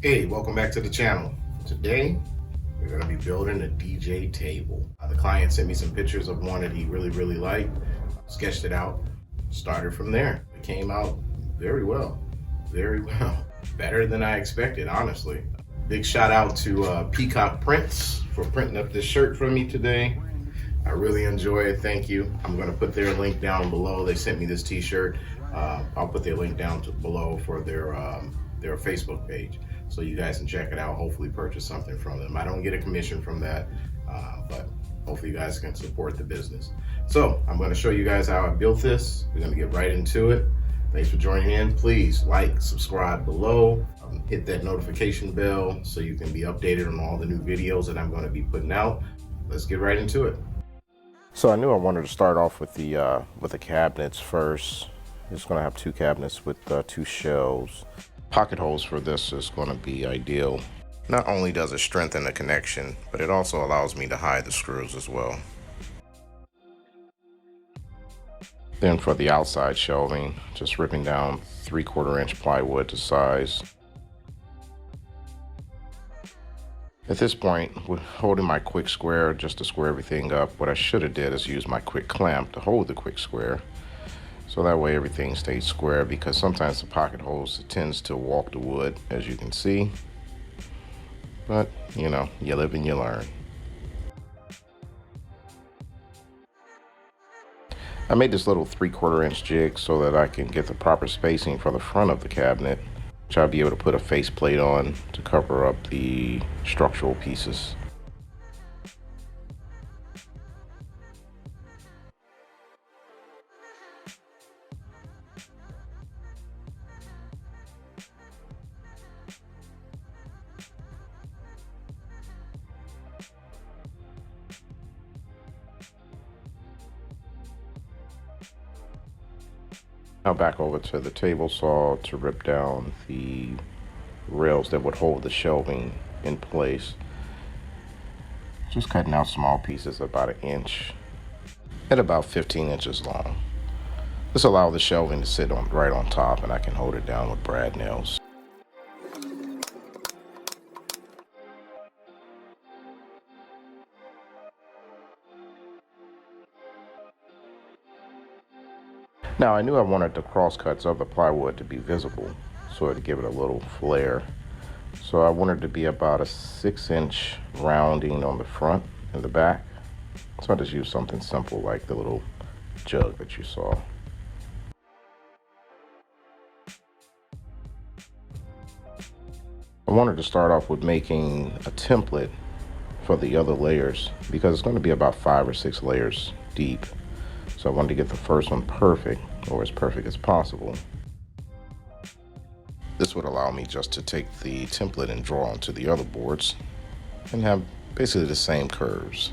Hey, welcome back to the channel. Today, we're going to be building a DJ table. The client sent me some pictures of one that he really liked. Sketched it out, started from there. It came out very well, Better than I expected, honestly. Big shout out to Peacock Prints for printing up this shirt for me today. I really enjoy it, thank you. I'm going to put their link down below. They sent me this t-shirt. I'll put their link down below for their Facebook page, so you guys can check it out, hopefully purchase something from them. I don't get a commission from that, but hopefully you guys can support the business. So I'm going to show you guys how I built this. We're going to get right into it. Thanks for joining in. Please like, subscribe below, hit that notification bell so you can be updated on all the new videos that I'm going to be putting out. Let's get right into it. So I knew I wanted to start off with the cabinets first. It's going to have two cabinets with two shelves. Pocket holes for this is going to be ideal. Not only does it strengthen the connection, but it also allows me to hide the screws as well. Then for the outside shelving, just ripping down 3/4 inch plywood to size. At this point, with holding my quick square just to square everything up, what I should have did is use my quick clamp to hold the quick square. So that way everything stays square, because sometimes the pocket holes, it tends to walk the wood, as you can see. But, you know, you live and you learn. I made this little 3/4 inch jig so that I can get the proper spacing for the front of the cabinet, which I'll be able to put a faceplate on to cover up the structural pieces. Now back over to the table saw to rip down the rails that would hold the shelving in place. Just cutting out small pieces about 1 inch at about 15 inches long. This allows the shelving to sit right on top, and I can hold it down with brad nails. Now I knew I wanted the crosscuts of the plywood to be visible, so to give it a little flare. So I wanted to be about a 6-inch rounding on the front and the back. So I just used something simple like the little jug that you saw. I wanted to start off with making a template for the other layers, because it's going to be about 5 or 6 layers deep. So I wanted to get the first one perfect, or as perfect as possible. This would allow me just to take the template and draw onto the other boards and have basically the same curves.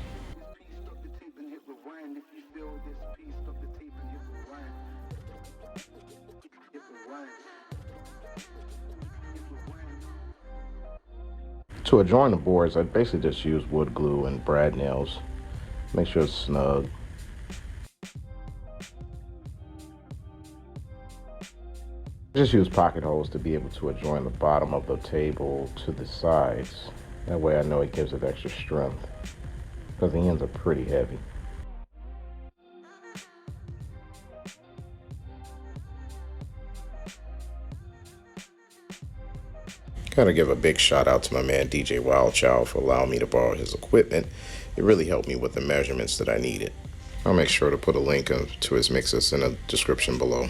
To adjoin the boards, I basically just use wood glue and brad nails. Make sure it's snug. Just use pocket holes to be able to adjoin the bottom of the table to the sides. That way I know it gives it extra strength, because the ends are pretty heavy. Gotta give a big shout out to my man DJ Wildchild for allowing me to borrow his equipment. It really helped me with the measurements that I needed. I'll make sure to put a link to his mixes in the description below.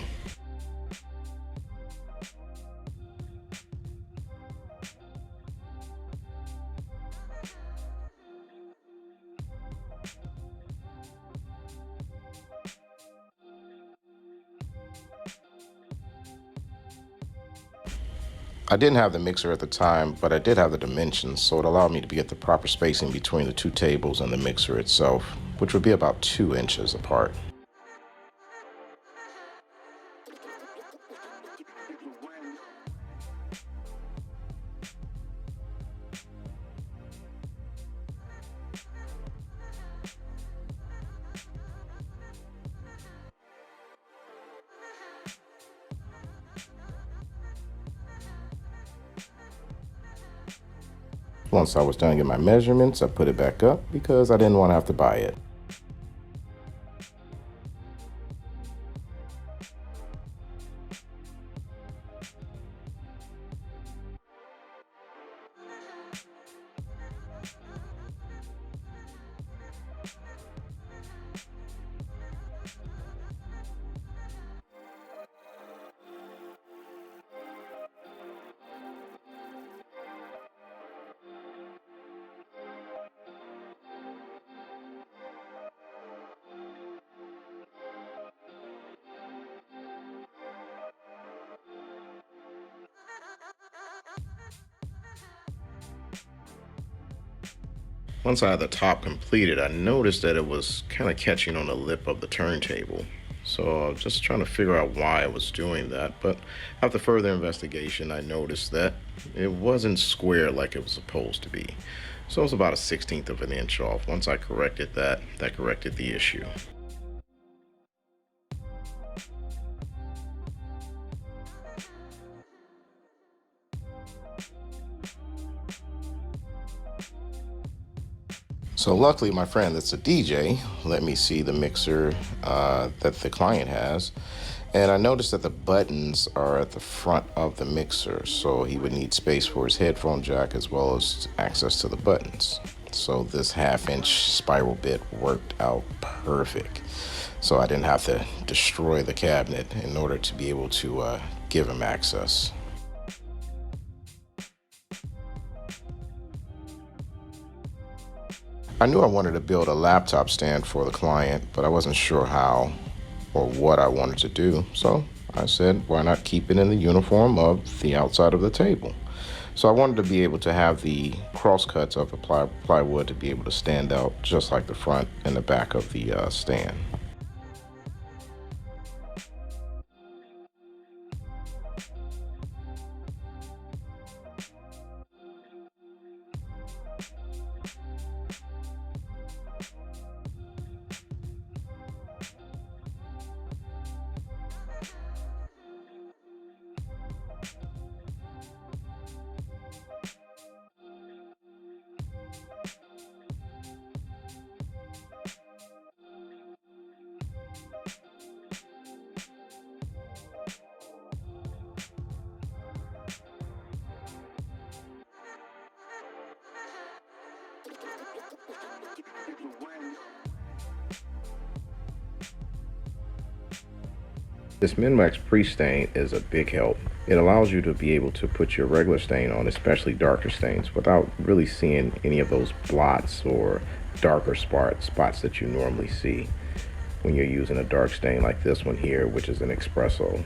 I didn't have the mixer at the time, but I did have the dimensions, so it allowed me to get the proper spacing between the two tables and the mixer itself, which would be about 2 inches apart. Once I was done getting my measurements, I put it back up because I didn't want to have to buy it. Once I had the top completed, I noticed that it was kind of catching on the lip of the turntable. So I was just trying to figure out why I was doing that. But after further investigation, I noticed that it wasn't square like it was supposed to be. So it was about a 16th of an inch off. Once I corrected that, that corrected the issue. So luckily, my friend that's a DJ let me see the mixer that the client has. And I noticed that the buttons are at the front of the mixer, so he would need space for his headphone jack as well as access to the buttons. So this 1/2 inch spiral bit worked out perfect. So I didn't have to destroy the cabinet in order to be able to give him access. I knew I wanted to build a laptop stand for the client, but I wasn't sure how or what I wanted to do. So I said, why not keep it in the uniform of the outside of the table? So I wanted to be able to have the cross cuts of the plywood to be able to stand out just like the front and the back of the stand. This Min-Max pre-stain is a big help. It allows you to be able to put your regular stain on, especially darker stains, without really seeing any of those blots or darker spots that you normally see when you're using a dark stain like this one here, which is an espresso.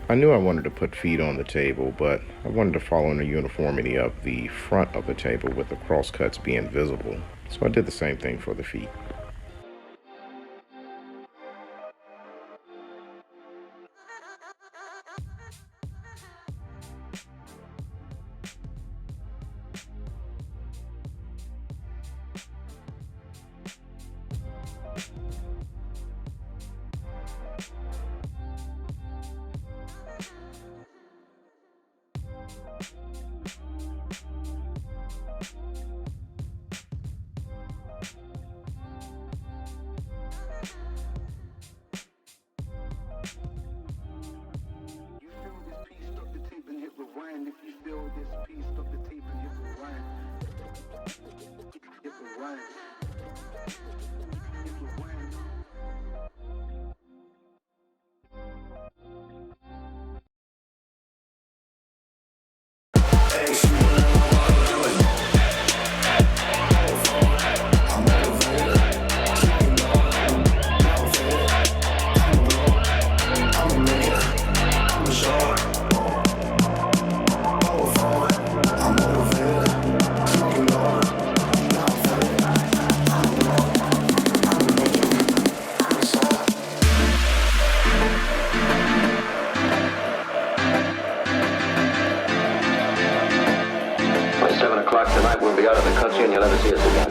I knew I wanted to put feet on the table, but I wanted to follow in the uniformity of the front of the table with the cross cuts being visible. So I did the same thing for the feet. out of the country and you'll never see us again.